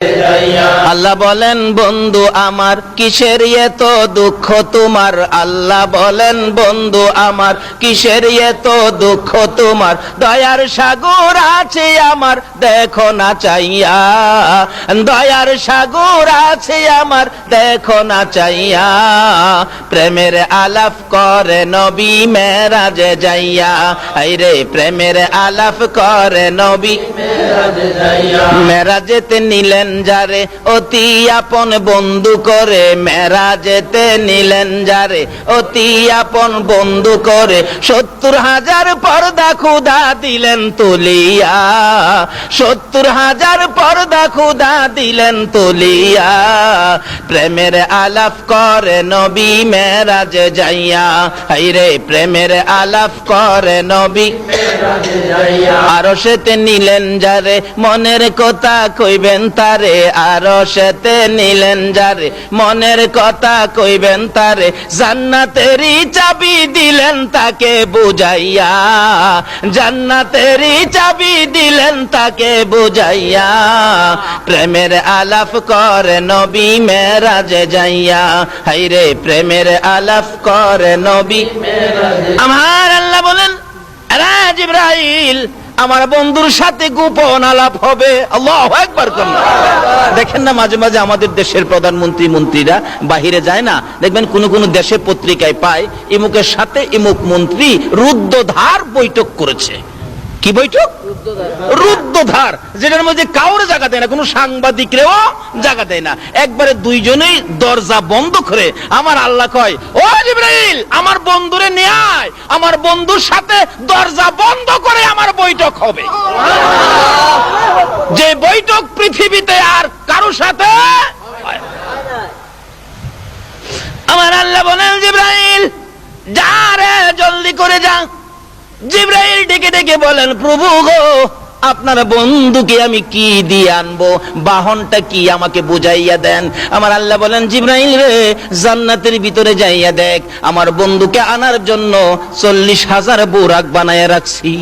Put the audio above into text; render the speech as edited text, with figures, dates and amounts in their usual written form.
আল্লাহ বলেন বন্ধু আমার কিসের এত দুঃখ তোমার, আল্লাহ বলেন বন্ধু আমার কিসের এত দুঃখ তোমার, দয়ার সাগর আছে আমার দেখো না চাইয়া, দয়ার সাগর আছে আমার দেখো না চাইয়া, প্রেমের আলাপ করে নবী মেরাজে যাইয়া, আইরে প্রেমের আলাপ করে নবী মেরাজে যাইয়া, মেরাজেতে নিলেন যারে অতি আপন বন্ধু করে, মেরাজেতে নিলেন যারে অতি আপন বন্ধু করে, 70,000 পর্দা খুদা দিলেন তুলিয়া, 70,000 পর্দা খুদা দিলেন তুলিয়া, প্রেমের আলাপ করে নবী মেরাজে যাইয়া, হাইরে প্রেমের আলাপ করে নবী মেরাজে যাইয়া, আরশেতে নিলেন যারে মনের কথা কইবেন তারে, আরশেতে নিলেন যারে মনের কথা কইবেন তারে, জান্নাতেরই চাবি দিলেন তাকে বুঝাইয়া, জান্নাতেরই চাবি দিলেন তাকে বুঝাইয়া, প্রেমের আলাপ করে নবী মেরাজে যাইয়া, হাইরে প্রেমের আলাপ করে নবী মেরাজে। আমার আল্লাহ বলেন আরে জিবরাইল আমার বন্ধুর সাথে গোপন আলাপ হবে। আল্লাহু আকবার করুন। দেখেন না মাঝে মাঝে আমাদের দেশের প্রধানমন্ত্রী মন্ত্রীরা বাহিরে যায় না, দেখবেন কোন কোন দেশে পত্রিকায় পায় ইমুকের সাথে ইমুক মন্ত্রী রুদ্ধদ্বার বৈঠক করেছে। কি বৈঠক? রুদ্ধদ্বার, যেটার মধ্যে কাউরে জায়গা দেয় না, কোন সাংবাদিকরেও জায়গা দেয় না, একবারে দুইজনেই দরজা বন্ধ করে। আমার আল্লাহ কয় ও জিবরাইল আমার বন্ধুরে নিয়ে আয়, আমার বন্ধুর সাথে দরজা বন্ধ করে আমার বৈঠক হবে, যে বৈঠক পৃথিবীতে আর কারো সাথে হয় না। আমার আল্লাহ বলেন জিবরাইল যা রে জলদি করে যা। জিবরাইল ডেকে ডেকে বলেন প্রভু গো আপনার বন্ধুকে আমি কি দিয়ে আনবো, বাহনটা কি আমাকে বুঝাইয়া দেন। আমার আল্লাহ বলেন জিবরাইল রে জান্নাতের ভিতরে যাইয়া দেখ আমার বন্ধুকে আনার জন্য 40,000 বুরাক বানায় রাখছি।